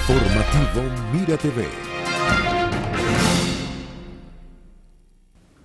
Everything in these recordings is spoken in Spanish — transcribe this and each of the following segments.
Informativo Mira TV.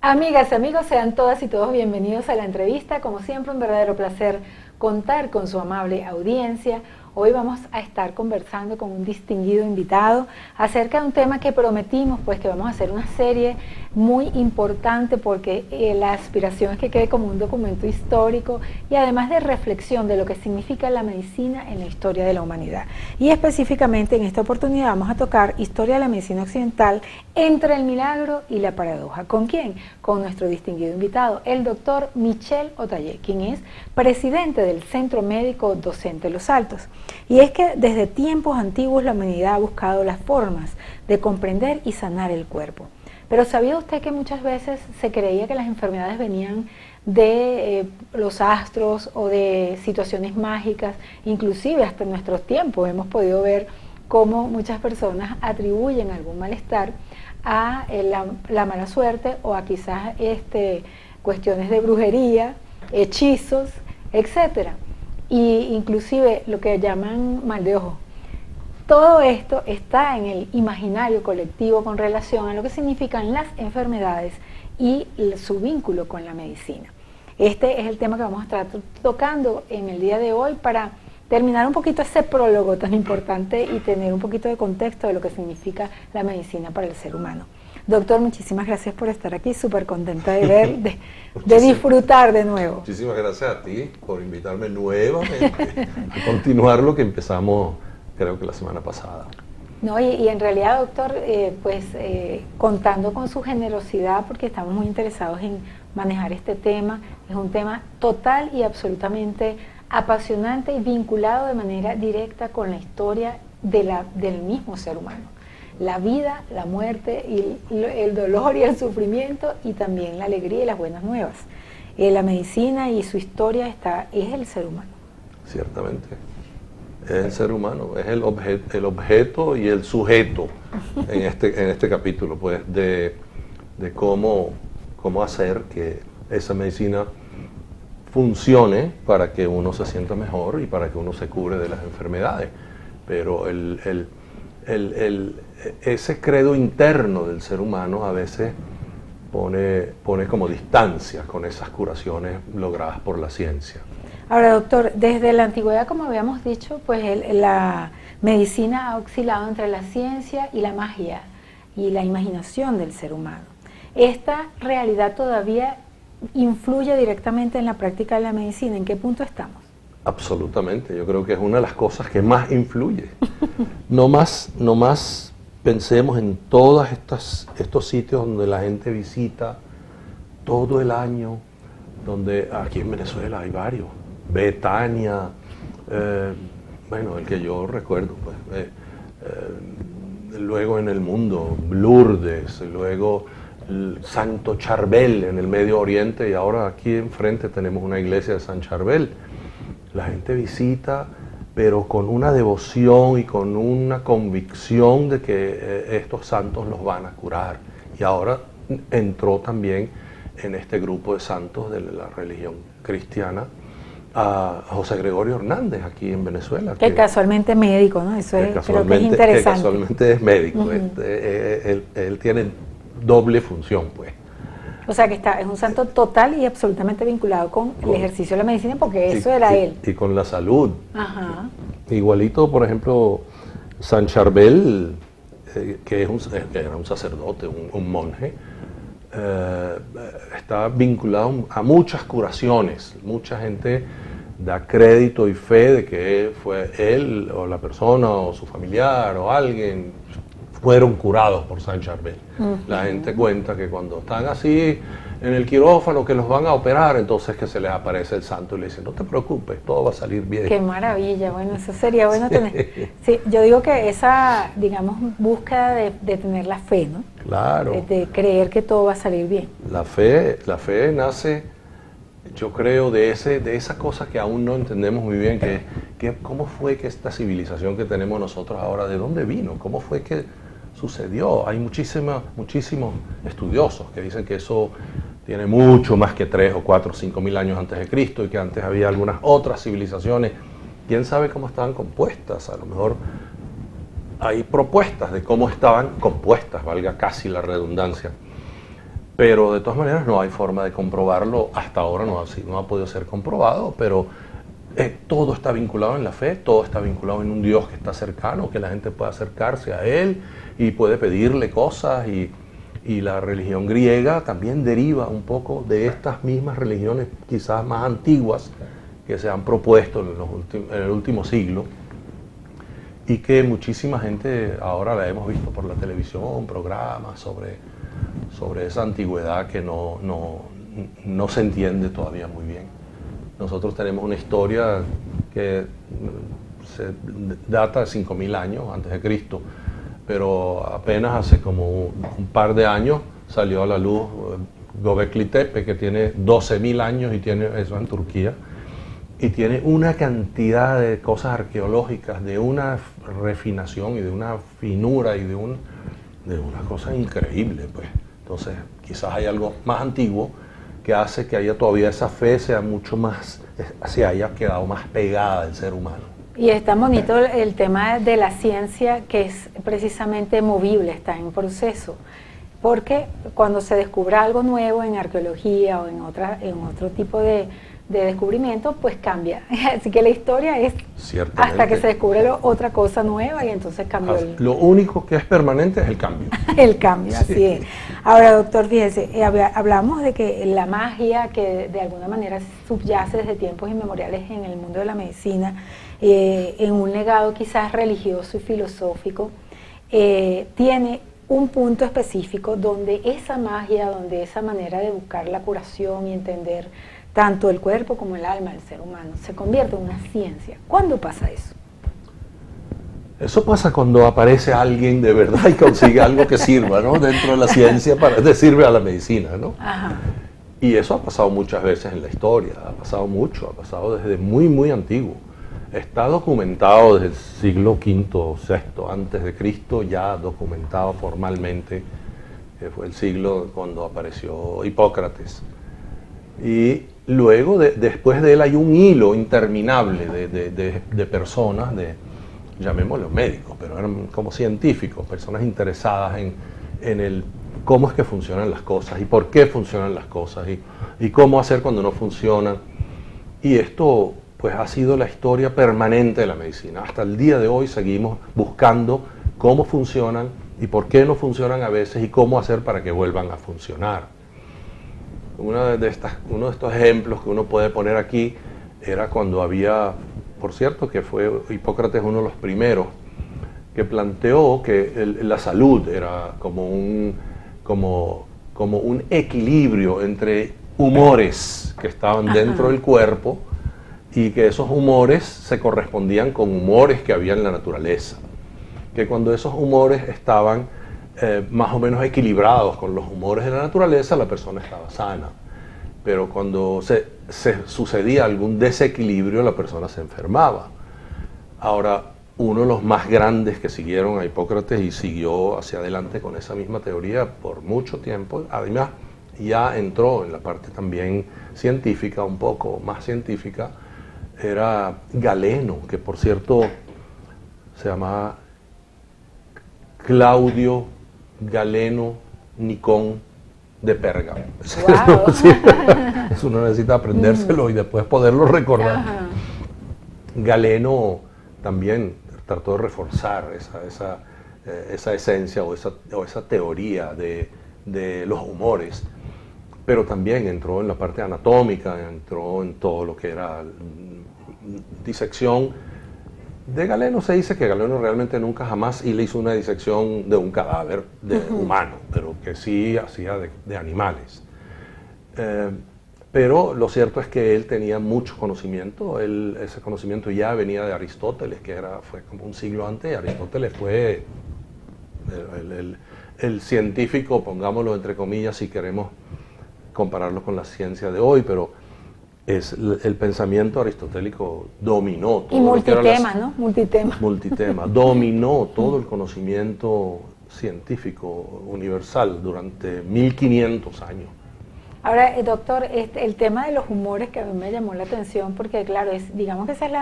Amigas y amigos, sean todas y todos bienvenidos a la entrevista. Como siempre, un verdadero placer contar con su amable audiencia. Hoy vamos a estar conversando con un distinguido invitado acerca de un tema que prometimos, pues que vamos a hacer una serie muy importante porque la aspiración es que quede como un documento histórico y además de reflexión de lo que significa la medicina en la historia de la humanidad. Y específicamente en esta oportunidad vamos a tocar historia de la medicina occidental entre el milagro y la paradoja. ¿Con quién? Con nuestro distinguido invitado, el doctor Michel Otaller, quien es presidente del Centro Médico Docente Los Altos. Y es que desde tiempos antiguos la humanidad ha buscado las formas de comprender y sanar el cuerpo. Pero ¿sabía usted que muchas veces se creía que las enfermedades venían de los astros o de situaciones mágicas? Inclusive hasta en nuestros tiempos hemos podido ver cómo muchas personas atribuyen algún malestar a la mala suerte o a quizás cuestiones de brujería, hechizos, etcétera. Y inclusive lo que llaman mal de ojo. Todo esto está en el imaginario colectivo con relación a lo que significan las enfermedades y su vínculo con la medicina. Este es el tema que vamos a estar tocando en el día de hoy para terminar un poquito ese prólogo tan importante y tener un poquito de contexto de lo que significa la medicina para el ser humano. Doctor, muchísimas gracias por estar aquí, súper contenta de ver, de disfrutar de nuevo. Muchísimas gracias a ti por invitarme nuevamente a continuar lo que empezamos, creo que la semana pasada. No, y en realidad, doctor, contando con su generosidad, porque estamos muy interesados en manejar este tema, es un tema total y absolutamente apasionante y vinculado de manera directa con la historia del mismo ser humano. La vida, la muerte, y el dolor y el sufrimiento y también la alegría y las buenas nuevas. La medicina y su historia es el ser humano. Ciertamente, es el ser humano, es el objeto y el sujeto en este capítulo, pues, de cómo hacer que esa medicina funcione para que uno se sienta mejor y para que uno se cure de las enfermedades. Pero ese credo interno del ser humano a veces pone como distancia con esas curaciones logradas por la ciencia. Ahora, doctor, desde la antigüedad, como habíamos dicho, pues la medicina ha oscilado entre la ciencia y la magia y la imaginación del ser humano. ¿Esta realidad todavía influye directamente en la práctica de la medicina? ¿En qué punto estamos? Absolutamente, yo creo que es una de las cosas que más influye. No más pensemos en todos estos sitios donde la gente visita todo el año, donde aquí en Venezuela hay varios, Betania, el que yo recuerdo, pues, luego en el mundo, Lourdes, luego el Santo Charbel en el Medio Oriente, y ahora aquí enfrente tenemos una iglesia de San Charbel. La gente visita, pero con una devoción y con una convicción de que estos santos los van a curar. Y ahora entró también en este grupo de santos de la religión cristiana a José Gregorio Hernández aquí en Venezuela. Que casualmente es médico, ¿no? Eso creo que es interesante. Que casualmente es médico. Él tiene doble función, pues. O sea que es un santo total y absolutamente vinculado con el ejercicio de la medicina, porque eso era él. Y con la salud. Ajá. Igualito, por ejemplo, San Charbel, que era un sacerdote, un monje, está vinculado a muchas curaciones. Mucha gente da crédito y fe de que fue él o la persona o su familiar o alguien fueron curados por San Charbel. La gente cuenta que cuando están así en el quirófano, que los van a operar, entonces que se les aparece el santo y le dice, no te preocupes, todo va a salir bien. Qué maravilla, bueno, eso sería bueno tener. Sí, yo digo que esa, digamos, búsqueda de tener la fe, ¿no? Claro. De creer que todo va a salir bien. La fe nace, yo creo, de esa cosa que aún no entendemos muy bien, que cómo fue que esta civilización que tenemos nosotros ahora, ¿de dónde vino? ¿Cómo fue que sucedió? Hay muchísimos estudiosos que dicen que eso tiene mucho más que 3 o 4 o 5 mil años antes de Cristo y que antes había algunas otras civilizaciones. ¿Quién sabe cómo estaban compuestas? A lo mejor hay propuestas de cómo estaban compuestas, valga casi la redundancia. Pero de todas maneras no hay forma de comprobarlo, hasta ahora no ha podido ser comprobado, pero todo está vinculado en la fe, todo está vinculado en un Dios que está cercano, que la gente puede acercarse a Él y puede pedirle cosas, y la religión griega también deriva un poco de estas mismas religiones quizás más antiguas que se han propuesto en el último siglo, y que muchísima gente ahora la hemos visto por la televisión, programas sobre esa antigüedad que no se entiende todavía muy bien. Nosotros tenemos una historia que se data de 5.000 años antes de Cristo, pero apenas hace como un par de años salió a la luz Göbekli Tepe, que tiene 12.000 años y tiene eso en Turquía, y tiene una cantidad de cosas arqueológicas, de una refinación y de una finura y de una cosa increíble, pues. Entonces, quizás hay algo más antiguo que hace que haya todavía esa fe sea mucho más, se haya quedado más pegada al ser humano. Y es tan bonito el tema de la ciencia, que es precisamente movible, está en proceso, porque cuando se descubre algo nuevo en arqueología o en otro tipo de descubrimiento, pues cambia. Así que la historia es hasta que se descubre otra cosa nueva, y entonces cambia. Lo único que es permanente es el cambio. El cambio, sí. Así es. Ahora, doctor, fíjese, hablamos de que la magia que de alguna manera subyace desde tiempos inmemoriales en el mundo de la medicina, en un legado quizás religioso y filosófico, tiene un punto específico donde esa magia, donde esa manera de buscar la curación y entender tanto el cuerpo como el alma del ser humano se convierte en una ciencia. ¿Cuándo pasa eso? Eso pasa cuando aparece alguien de verdad y consigue algo que sirva, ¿no? Dentro de la ciencia, sirve a la medicina, ¿no? Ajá. Y eso ha pasado muchas veces en la historia, ha pasado mucho, ha pasado desde muy, muy antiguo. Está documentado desde el siglo V o VI antes de Cristo, ya documentado formalmente, que fue el siglo cuando apareció Hipócrates. Y luego, después de él, hay un hilo interminable de personas, llamémoslos médicos, pero eran como científicos, personas interesadas en el cómo es que funcionan las cosas y por qué funcionan las cosas y cómo hacer cuando no funcionan. Y esto pues ha sido la historia permanente de la medicina. Hasta el día de hoy seguimos buscando cómo funcionan y por qué no funcionan a veces y cómo hacer para que vuelvan a funcionar. Uno de estos ejemplos que uno puede poner aquí era cuando había, por cierto, que fue Hipócrates uno de los primeros, que planteó que la salud era como un equilibrio entre humores que estaban dentro del cuerpo y que esos humores se correspondían con humores que había en la naturaleza. Que cuando esos humores estaban más o menos equilibrados con los humores de la naturaleza, la persona estaba sana. Pero cuando se sucedía algún desequilibrio, la persona se enfermaba. Ahora, uno de los más grandes que siguieron a Hipócrates y siguió hacia adelante con esa misma teoría por mucho tiempo, además ya entró en la parte también científica, un poco más científica, era Galeno, que por cierto se llamaba Claudio Galeno Nicón de Pérgamo. Wow. Eso uno necesita aprendérselo y después poderlo recordar. Ajá. Galeno también trató de reforzar esa esencia o esa teoría de los humores, pero también entró en la parte anatómica, entró en todo lo que era disección. De Galeno se dice que Galeno realmente nunca jamás le hizo una disección de un cadáver humano, pero que sí hacía de animales. Pero lo cierto es que él tenía mucho conocimiento, ese conocimiento ya venía de Aristóteles, que fue como un siglo antes. Aristóteles fue el científico, pongámoslo entre comillas si queremos compararlo con la ciencia de hoy, pero el pensamiento aristotélico dominó todo. Y multitema, ¿no? Multitema. Dominó todo el conocimiento científico universal durante 1500 años. Ahora, doctor, el tema de los humores que a mí me llamó la atención, porque claro, digamos que esa es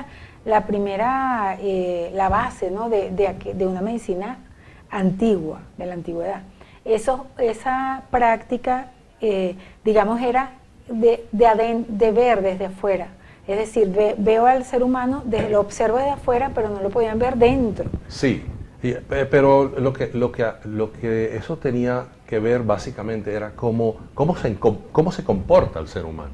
la primera, la base, ¿no? de una medicina antigua, de la antigüedad. Esa práctica, digamos, era de ver desde afuera. Es decir, veo al ser humano, lo observo desde afuera, pero no lo podían ver dentro. Sí, pero lo que eso tenía que ver básicamente era cómo se comporta el ser humano.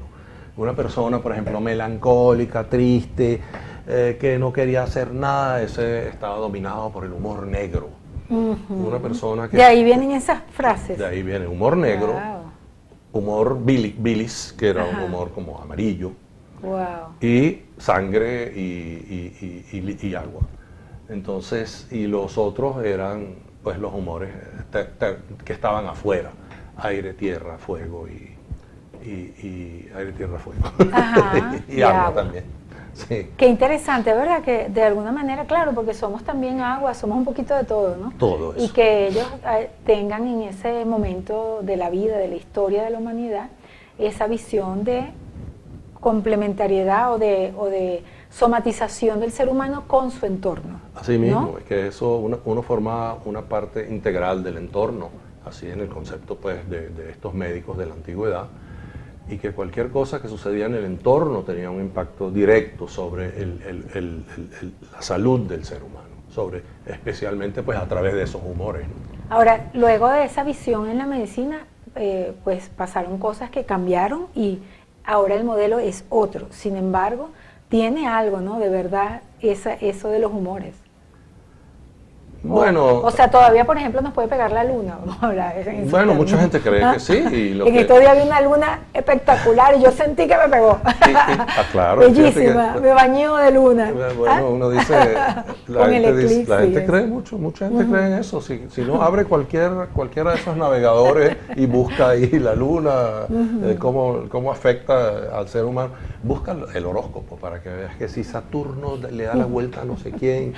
Una persona, por ejemplo, melancólica, triste, que no quería hacer nada, ese estaba dominado por el humor negro. Una persona que... De ahí vienen esas frases. De ahí viene humor negro, humor bilis, que era un humor como amarillo, y sangre y agua. Entonces, y los otros eran pues los humores que estaban afuera, aire, tierra, fuego y aire, tierra, fuego. Ajá, y agua también. Sí. Qué interesante, ¿verdad? Que de alguna manera, claro, porque somos también agua, somos un poquito de todo, ¿no? Todo eso. Y que ellos tengan en ese momento de la vida, de la historia de la humanidad, esa visión de complementariedad o de somatización del ser humano con su entorno. Así mismo, ¿no? es que eso uno forma una parte integral del entorno, así en el concepto pues de estos médicos de la antigüedad, y que cualquier cosa que sucedía en el entorno tenía un impacto directo sobre la salud del ser humano, especialmente pues a través de esos humores, ¿no? Ahora, luego de esa visión en la medicina, pues pasaron cosas que cambiaron y ahora el modelo es otro. Sin embargo, tiene algo, ¿no? De verdad, eso de los humores. Bueno, o sea, todavía, por ejemplo, nos puede pegar la luna. Vamos a hablar bueno, mucha gente cree que sí. Y en estos días vi una luna espectacular y yo sentí que me pegó. Claro, bellísima, me bañó de luna. Bueno, uno dice, la gente cree mucho, mucha gente cree en eso. Si no, abre cualquiera de esos navegadores y busca ahí la luna, cómo afecta al ser humano. Busca el horóscopo para que veas que si Saturno le da la vuelta a no sé quién.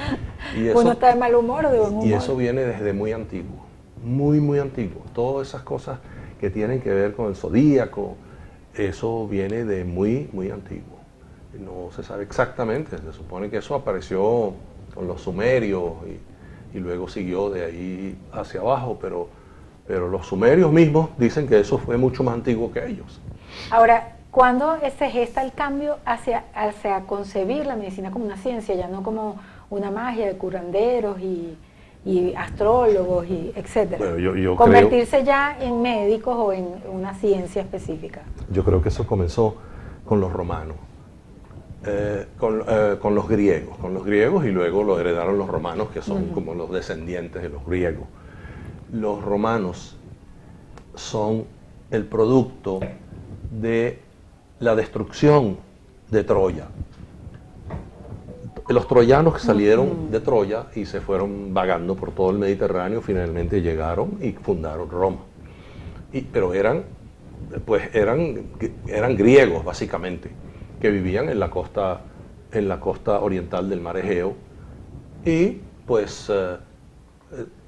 Y eso, uno está de mal humor o de buen humor. Y eso viene desde muy antiguo, muy antiguo. Todas esas cosas que tienen que ver con el zodíaco, eso viene de muy antiguo. No se sabe exactamente, se supone que eso apareció con los sumerios y luego siguió de ahí hacia abajo, pero los sumerios mismos dicen que eso fue mucho más antiguo que ellos. Ahora, ¿cuándo se gesta el cambio hacia concebir la medicina como una ciencia, ya no como una magia de curanderos y astrólogos y etcétera? Bueno, yo convertirse ya en médicos o en una ciencia específica. Yo creo que eso comenzó con los romanos, con los griegos y luego lo heredaron los romanos, que son como los descendientes de los griegos. Los romanos son el producto de la destrucción de Troya. Los troyanos que salieron de Troya y se fueron vagando por todo el Mediterráneo, finalmente llegaron y fundaron Roma. Pero eran griegos, básicamente, que vivían en la costa oriental del mar Egeo y pues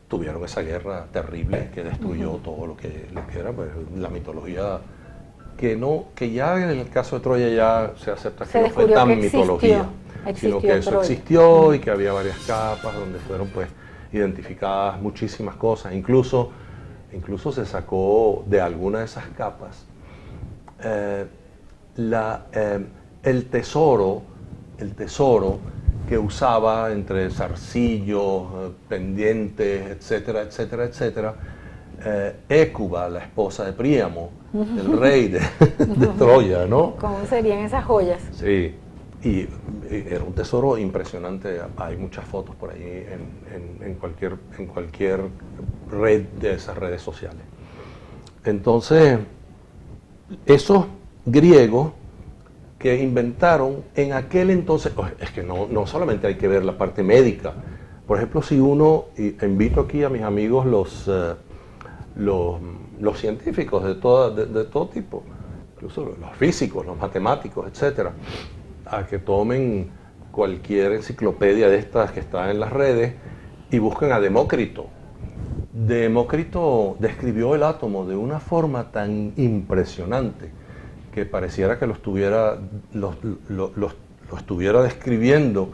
tuvieron esa guerra terrible que destruyó todo lo que era pues, la mitología. Que ya en el caso de Troya ya se acepta que no fue tan mitología, sino que eso existió y que había varias capas donde fueron pues identificadas muchísimas cosas. Incluso se sacó de alguna de esas capas el tesoro que usaba entre zarcillos, pendientes, etcétera, Hécuba, la esposa de Príamo, el rey de Troya, ¿no? ¿Cómo serían esas joyas? Sí, y era un tesoro impresionante. Hay muchas fotos por ahí en cualquier red de esas redes sociales. Entonces, esos griegos que inventaron en aquel entonces, es que no solamente hay que ver la parte médica. Por ejemplo, si uno, y invito aquí a mis amigos los científicos de todo tipo, incluso los físicos, los matemáticos, etcétera, a que tomen cualquier enciclopedia de estas que está en las redes y busquen a Demócrito. Demócrito describió el átomo de una forma tan impresionante que pareciera que lo estuviera describiendo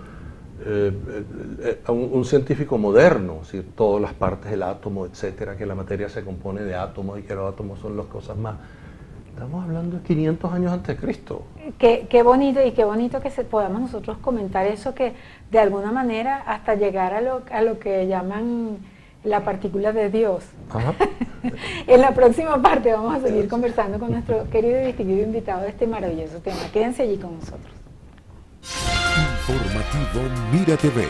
un científico moderno, es decir, todas las partes del átomo, etcétera, que la materia se compone de átomos y que los átomos son las cosas más. Estamos hablando de 500 años antes de Cristo. Qué bonito, y qué bonito que podamos nosotros comentar eso, que de alguna manera hasta llegar a lo que llaman la partícula de Dios. Ajá. En la próxima parte vamos a seguir conversando con nuestro querido y distinguido invitado de este maravilloso tema. Quédense allí con nosotros. Informativo Mira TV.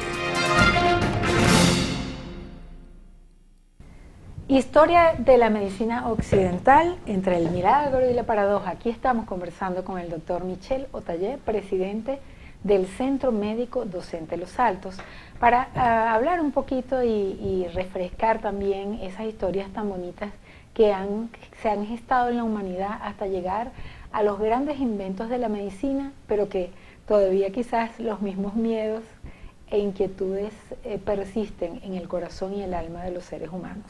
Historia de la medicina occidental entre el milagro y la paradoja. Aquí estamos conversando con el doctor Michel Otaller, presidente del Centro Médico Docente Los Altos, para hablar un poquito y refrescar también esas historias tan bonitas que se han gestado en la humanidad hasta llegar a los grandes inventos de la medicina, pero que todavía quizás los mismos miedos e inquietudes persisten en el corazón y el alma de los seres humanos.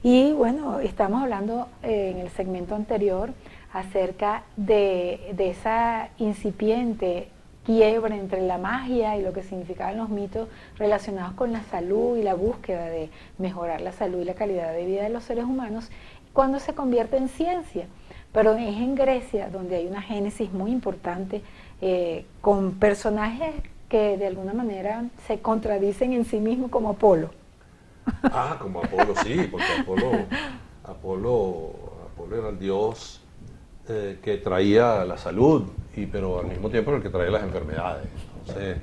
Y bueno, estamos hablando en el segmento anterior acerca de esa incipiente quiebre entre la magia y lo que significaban los mitos relacionados con la salud y la búsqueda de mejorar la salud y la calidad de vida de los seres humanos, cuando se convierte en ciencia. Pero es en Grecia donde hay una génesis muy importante con personajes que de alguna manera se contradicen en sí mismos, como Apolo. Ah, como Apolo, sí, porque Apolo era el dios que traía la salud, pero al mismo tiempo el que traía las enfermedades. Entonces,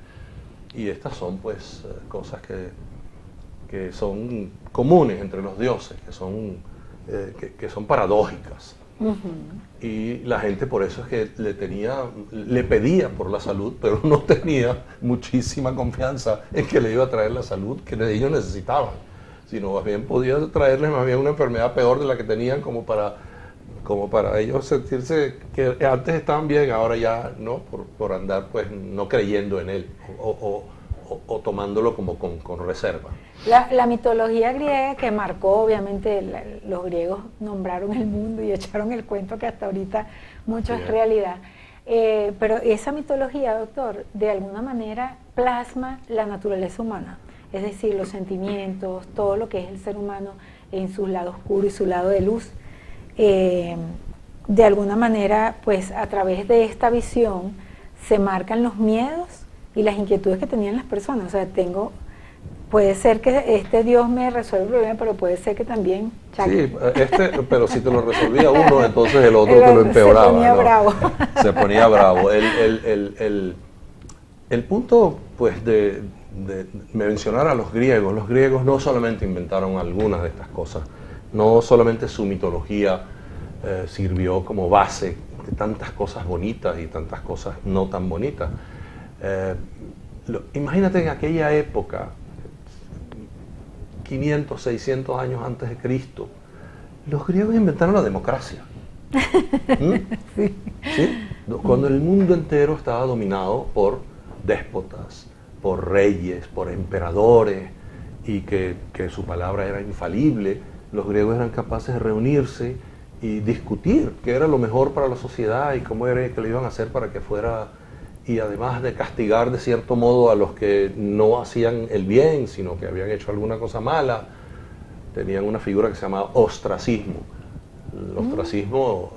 y estas son pues cosas que son comunes entre los dioses, que son paradójicas. Uh-huh. Y la gente por eso es que le pedía por la salud, pero no tenía muchísima confianza en que le iba a traer la salud que ellos necesitaban, sino más bien podía traerles más bien una enfermedad peor de la que tenían, como para ellos sentirse que antes estaban bien, ahora ya no, por andar pues no creyendo en él o tomándolo como con reserva. La mitología griega, que marcó, obviamente, los griegos nombraron el mundo y echaron el cuento que hasta ahorita mucho es realidad. Pero esa mitología, doctor, de alguna manera plasma la naturaleza humana, es decir, los sentimientos, todo lo que es el ser humano en su lado oscuro y su lado de luz. De alguna manera, pues a través de esta visión se marcan los miedos y las inquietudes que tenían las personas. O sea, puede ser que este Dios me resuelva el problema, pero puede ser que también... Sí, pero si te lo resolvía uno, entonces el otro te lo empeoraba. Se ponía bravo. Se ponía bravo. El punto, pues, de mencionar a los griegos no solamente inventaron algunas de estas cosas, no solamente su mitología sirvió como base de tantas cosas bonitas y tantas cosas no tan bonitas. Imagínate en aquella época, 500, 600 años antes de Cristo, los griegos inventaron la democracia. Sí. ¿Sí? Cuando el mundo entero estaba dominado por déspotas, por reyes, por emperadores, y que su palabra era infalible, los griegos eran capaces de reunirse y discutir qué era lo mejor para la sociedad y cómo era que lo iban a hacer para que fuera, y además de castigar de cierto modo a los que no hacían el bien, sino que habían hecho alguna cosa mala. Tenían una figura que se llamaba ostracismo. El ostracismo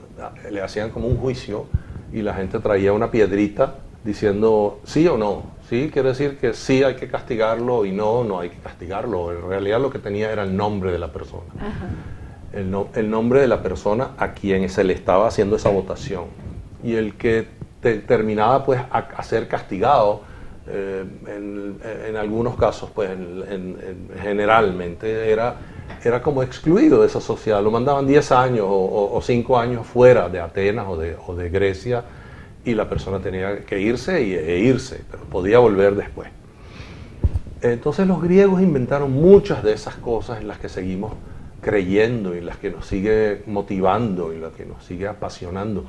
le hacían como un juicio y la gente traía una piedrita diciendo sí o no. Sí quiere decir que sí hay que castigarlo y no hay que castigarlo. En realidad lo que tenía era el nombre de la persona. El nombre de la persona a quien se le estaba haciendo esa votación. Y el que terminaba pues a ser castigado, en algunos casos pues generalmente era como excluido de esa sociedad. Lo mandaban 10 años o 5 años fuera de Atenas o de Grecia, y la persona tenía que irse e irse, pero podía volver después. Entonces los griegos inventaron muchas de esas cosas en las que seguimos creyendo y en las que nos sigue motivando y las que nos sigue apasionando.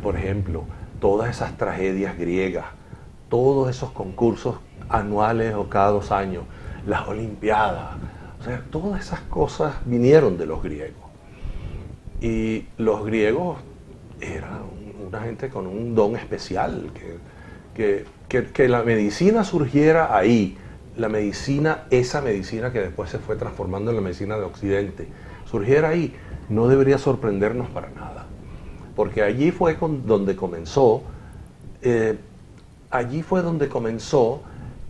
Por ejemplo, todas esas tragedias griegas, todos esos concursos anuales o cada 2 años, las Olimpiadas, O sea, todas esas cosas vinieron de los griegos. Y los griegos eran una gente con un don especial, que la medicina surgiera ahí, esa medicina que después se fue transformando en la medicina de Occidente, surgiera ahí, no debería sorprendernos para nada. Porque allí fue donde comenzó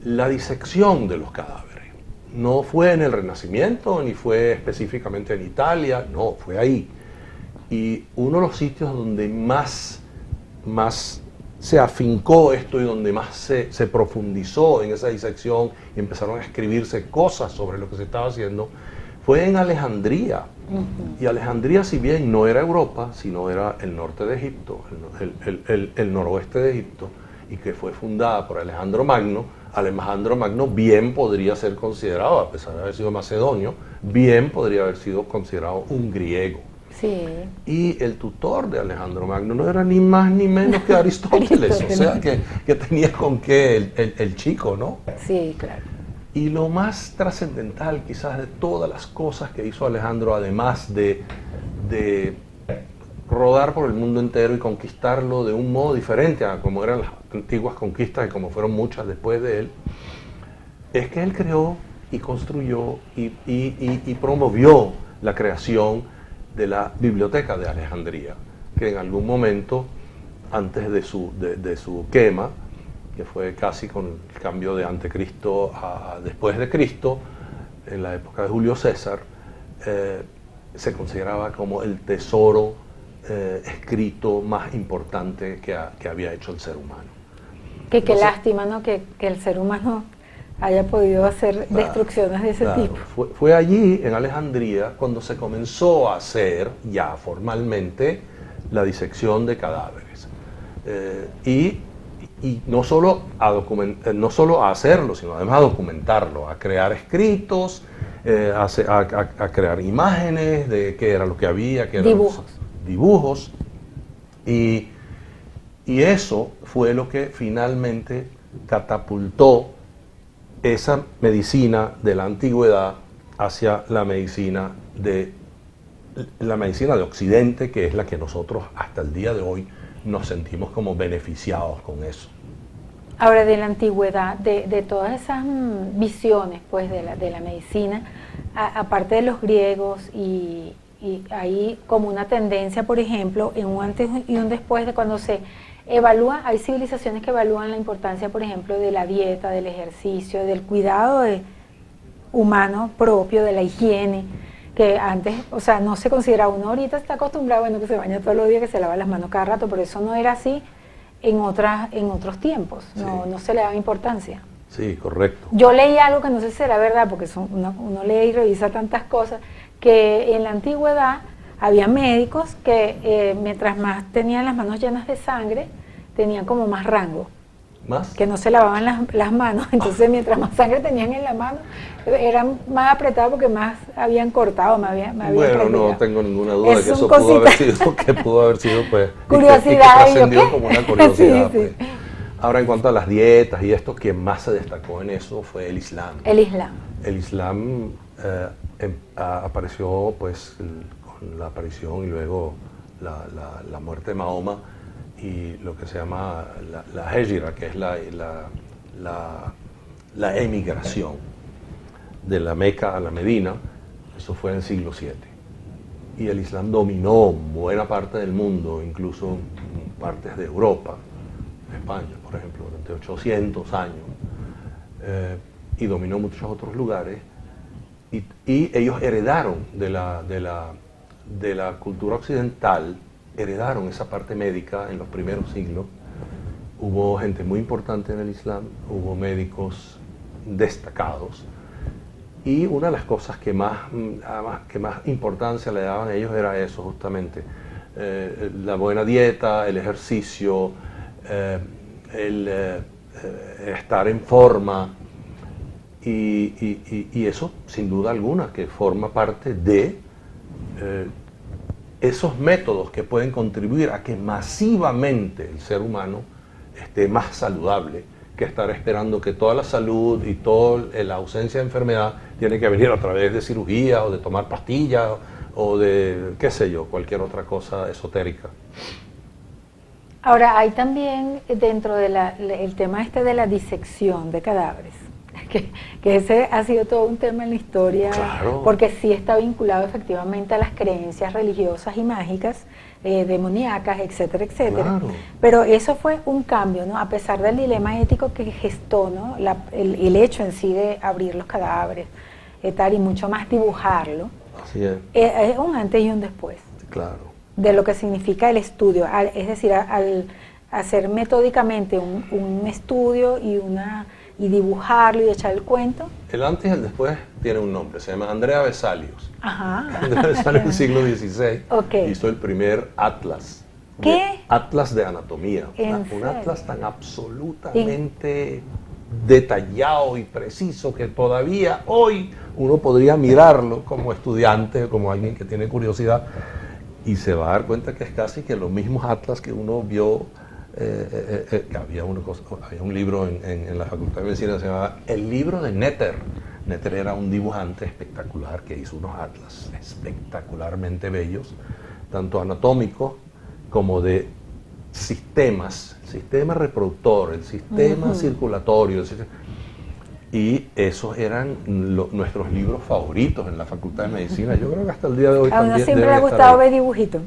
la disección de los cadáveres. No fue en el Renacimiento, ni fue específicamente en Italia, no, fue ahí. Y uno de los sitios donde más se afincó esto y donde más se profundizó en esa disección y empezaron a escribirse cosas sobre lo que se estaba haciendo, fue en Alejandría. Y Alejandría, si bien no era Europa, sino era el norte de Egipto, el noroeste de Egipto, y que fue fundada por Alejandro Magno. Alejandro Magno bien podría ser considerado, a pesar de haber sido macedonio, bien podría haber sido considerado un griego. Sí. Y el tutor de Alejandro Magno no era ni más ni menos que Aristóteles, o sea, que tenía con qué el chico, ¿no? Sí, claro. Y lo más trascendental quizás de todas las cosas que hizo Alejandro, además de rodar por el mundo entero y conquistarlo de un modo diferente a como eran las antiguas conquistas y como fueron muchas después de él, es que él creó y construyó y promovió la creación de la Biblioteca de Alejandría, que en algún momento, antes de su quema, que fue casi con el cambio de antecristo a después de Cristo, en la época de Julio César, se consideraba como el tesoro escrito más importante que había hecho el ser humano. Qué lástima, ¿no? Que el ser humano haya podido hacer destrucciones de ese tipo. Fue allí, en Alejandría, cuando se comenzó a hacer ya formalmente la disección de cadáveres. Y no solo a hacerlo, sino además a documentarlo, a crear escritos, a crear imágenes de qué era lo que había, qué eran dibujos. Y eso fue lo que finalmente catapultó esa medicina de la antigüedad hacia la medicina de Occidente, que es la que nosotros hasta el día de hoy nos sentimos como beneficiados con eso. Ahora, de la antigüedad, de todas esas visiones pues de la medicina, aparte de los griegos, y hay como una tendencia, por ejemplo, en un antes y un después de cuando se evalúa, hay civilizaciones que evalúan la importancia, por ejemplo, de la dieta, del ejercicio, del cuidado humano propio, de la higiene, que antes, o sea, no se consideraba. Uno ahorita está acostumbrado, bueno, que se baña todos los días, que se lava las manos cada rato, pero eso no era así en otros tiempos, no se le daba importancia. Sí, correcto. Yo leí algo que no sé si será verdad, porque uno lee y revisa tantas cosas, que en la antigüedad había médicos que mientras más tenían las manos llenas de sangre, tenían como más rango. ¿Más? Que no se lavaban las manos, entonces mientras más sangre tenían en la mano, eran más apretados porque más habían cortado, más habían bueno, no tengo ninguna duda de que eso pudo haber sido pues, curiosidad, y que trascendió como una curiosidad. Sí. Pues. Ahora, en cuanto a las dietas y esto, quien más se destacó en eso fue el Islam. El Islam apareció pues con la aparición y luego la muerte de Mahoma y lo que se llama la Hégira, que es la emigración de la Meca a la Medina. Eso fue en el siglo VII. Y el Islam dominó buena parte del mundo, incluso partes de Europa, España, por ejemplo, durante 800 años, y dominó muchos otros lugares. Y ellos heredaron de la cultura occidental, heredaron esa parte médica en los primeros siglos. Hubo gente muy importante en el Islam, hubo médicos destacados, y una de las cosas que más importancia le daban a ellos era eso justamente, la buena dieta, el ejercicio, estar en forma, y eso sin duda alguna que forma parte de esos métodos que pueden contribuir a que masivamente el ser humano esté más saludable que estar esperando que toda la salud y toda la ausencia de enfermedad tiene que venir a través de cirugía o de tomar pastillas o de, qué sé yo, cualquier otra cosa esotérica. Ahora, hay también dentro de el tema de la disección de cadáveres, que ese ha sido todo un tema en la historia, Claro. porque sí está vinculado efectivamente a las creencias religiosas y mágicas, demoníacas, etcétera, etcétera. Claro. Pero eso fue un cambio, ¿no? A pesar del dilema ético que gestó, ¿no? El hecho en sí de abrir los cadáveres, tal, y mucho más dibujarlo, Así es, es un antes y un después claro. de lo que significa el estudio, es decir, al hacer metódicamente un estudio y dibujarlo y echar el cuento. El antes y el después tiene un nombre, se llama Andrea Vesalius. Ajá. Andrea Vesalius del siglo XVI Ok. hizo el primer atlas. ¿Qué? Atlas de anatomía. ¿En Un serio? atlas tan absolutamente detallado y preciso que todavía hoy uno podría mirarlo como estudiante, como alguien que tiene curiosidad, y se va a dar cuenta que es casi que los mismos atlas que uno vio. Que había un libro en la Facultad de Medicina que se llamaba El libro de Netter. Netter era un dibujante espectacular que hizo unos atlas espectacularmente bellos, tanto anatómicos como de sistemas, el sistema reproductor, el sistema circulatorio, y esos eran nuestros libros favoritos en la Facultad de Medicina. Yo creo que hasta el día de hoy A uno también siempre le deben ha estar gustado ahí. ver dibujitos.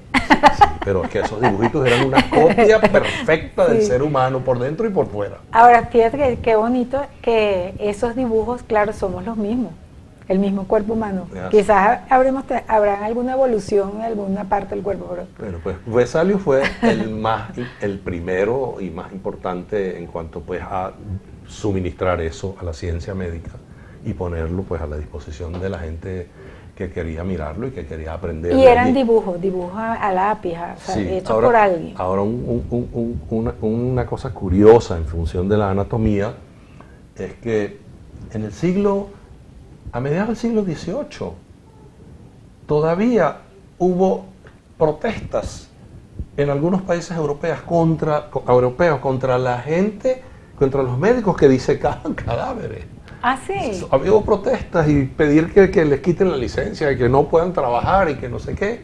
Sí, pero es que esos dibujitos eran una copia perfecta del Sí. ser humano por dentro y por fuera. Ahora, fíjate qué bonito que esos dibujos, claro, somos los mismos, el mismo cuerpo humano. Ya. Quizás habrá alguna evolución en alguna parte del cuerpo, pero Bueno, pues Vesalius fue el primero y más importante en cuanto pues a suministrar eso a la ciencia médica y ponerlo pues a la disposición de la gente que quería mirarlo y que quería aprender. y de eran allí. dibujos a lápiz, o sea, Sí, hechos por alguien. Ahora una cosa curiosa en función de la anatomía es que a mediados del siglo XVIII todavía hubo protestas en algunos países europeos contra la gente, contra los médicos que disecaban cadáveres. Ah, sí. Había protestas y pedir que les quiten la licencia y que no puedan trabajar y que no sé qué.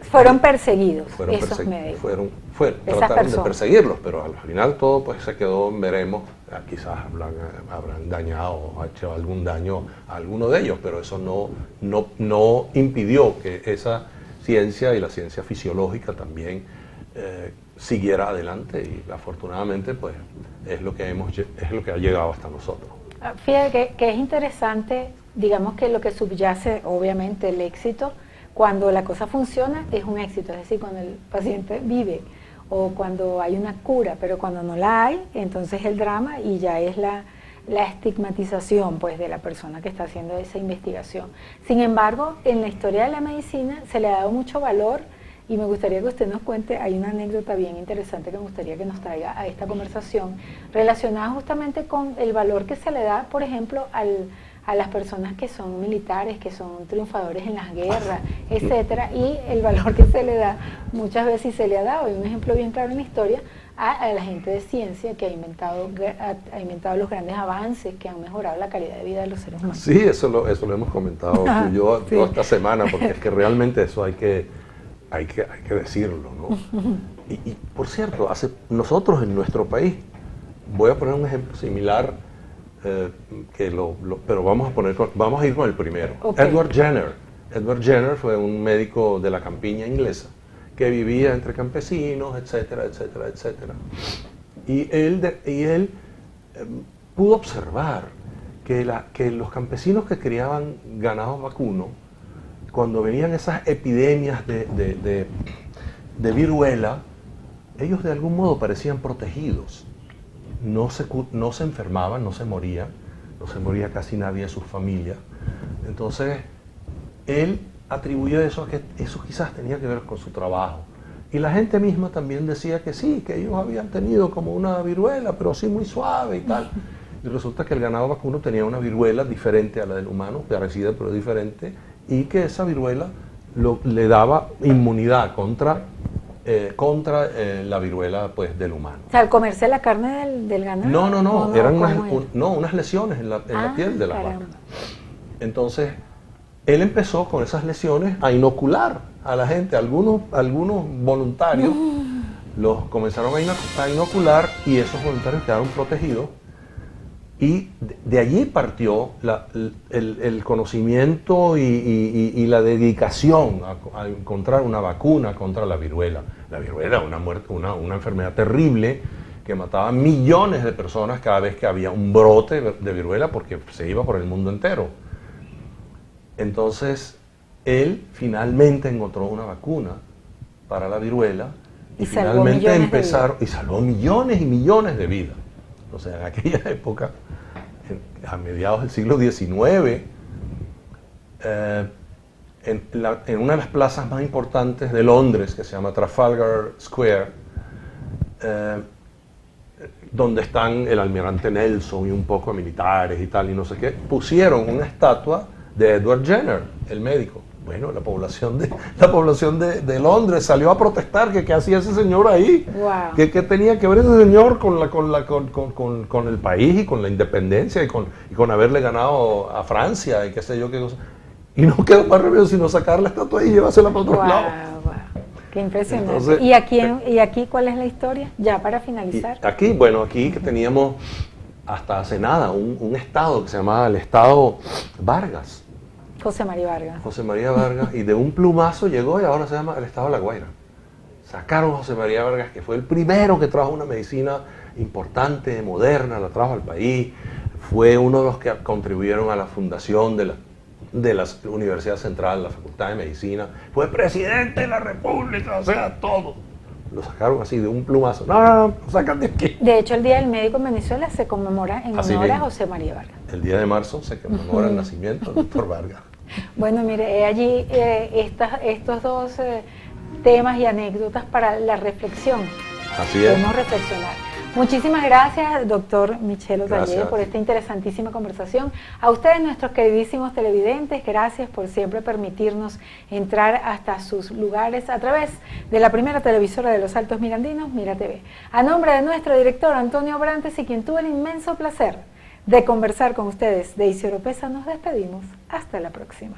Fueron perseguidos Fueron esos médicos. Esas trataron de personas. perseguirlos, pero al final todo pues se quedó, veremos, quizás habrán dañado o hecho algún daño a alguno de ellos, pero eso no impidió que esa ciencia y la ciencia fisiológica también siguiera adelante, y afortunadamente pues es lo que ha llegado hasta nosotros. Fíjate que es interesante, digamos que lo que subyace, obviamente, el éxito, cuando la cosa funciona, es un éxito, es decir, cuando el paciente vive o cuando hay una cura, pero cuando no la hay, entonces el drama y ya es la estigmatización pues, de la persona que está haciendo esa investigación. Sin embargo, en la historia de la medicina se le ha dado mucho valor, y me gustaría que usted nos cuente, hay una anécdota bien interesante que me gustaría que nos traiga a esta conversación, relacionada justamente con el valor que se le da, por ejemplo, a las personas que son militares, que son triunfadores en las guerras, etcétera, y el valor que se le da muchas veces, y se le ha dado, y un ejemplo bien claro en la historia, a la gente de ciencia que ha inventado los grandes avances que han mejorado la calidad de vida de los seres humanos. Sí, eso lo hemos comentado tú y yo Sí. toda esta semana, porque es que realmente eso hay que decirlo, ¿no? Y por cierto, nosotros en nuestro país, voy a poner un ejemplo similar, pero vamos a ir con el primero. Okay. Edward Jenner. Edward Jenner fue un médico de la campiña inglesa que vivía entre campesinos, etcétera, etcétera, etcétera. Y él pudo observar que los campesinos que criaban ganado vacuno, cuando venían esas epidemias de viruela, ellos de algún modo parecían protegidos. No se enfermaban, no se moría casi nadie de sus familias. Entonces, él atribuyó eso a que eso quizás tenía que ver con su trabajo. Y la gente misma también decía que sí, que ellos habían tenido como una viruela, pero así muy suave y tal. Y resulta que el ganado vacuno tenía una viruela diferente a la del humano, parecida pero diferente, y que esa viruela le daba inmunidad contra contra la viruela pues, del humano. O sea, al comerse la carne del ganado. No, ¿O eran cómo era? unas lesiones en la piel de la caramba. vaca. Entonces, él empezó con esas lesiones a inocular a la gente, algunos voluntarios los comenzaron a inocular y esos voluntarios quedaron protegidos. Y de allí partió el conocimiento y la dedicación a encontrar una vacuna contra la viruela. La viruela era una enfermedad terrible que mataba millones de personas cada vez que había un brote de viruela porque se iba por el mundo entero. Entonces, él finalmente encontró una vacuna para la viruela y finalmente y salvó millones y millones de vidas. O sea, en aquella época, a mediados del siglo XIX, en una de las plazas más importantes de Londres, que se llama Trafalgar Square, donde están el almirante Nelson y un poco de militares y tal, y no sé qué, pusieron una estatua de Edward Jenner, el médico. Bueno, la población de Londres salió a protestar que qué hacía ese señor ahí, wow. que tenía que ver ese señor con el país y con la independencia y con haberle ganado a Francia y qué sé yo qué cosa. Y no quedó más remedio sino sacar la estatua y llevársela para otro lado. Wow. Qué impresionante. Entonces, ¿Y aquí cuál es la historia? Ya para finalizar. Aquí que teníamos hasta hace nada un estado que se llamaba el Estado Vargas. José María Vargas. José María Vargas, y de un plumazo llegó y ahora se llama el Estado de La Guaira. Sacaron a José María Vargas, que fue el primero que trajo una medicina importante, moderna, la trajo al país. Fue uno de los que contribuyeron a la fundación de la Universidad Central, la Facultad de Medicina. Fue presidente de la República, o sea, todo. Lo sacaron así de un plumazo. No, lo sacan de aquí. De hecho, el Día del Médico en Venezuela se conmemora en honor a José María Vargas. El día de marzo se conmemora el nacimiento del doctor Vargas. Bueno, mire, allí estos dos temas y anécdotas para la reflexión. Así es. Podemos reflexionar. Muchísimas gracias, doctor Michel Otaller, Gracias. por esta interesantísima conversación. A ustedes, nuestros queridísimos televidentes, gracias por siempre permitirnos entrar hasta sus lugares a través de la primera televisora de los Altos Mirandinos, Mira TV. A nombre de nuestro director Antonio Brantes y quien tuvo el inmenso placer de conversar con ustedes, Daisy Oropesa, nos despedimos. Hasta la próxima.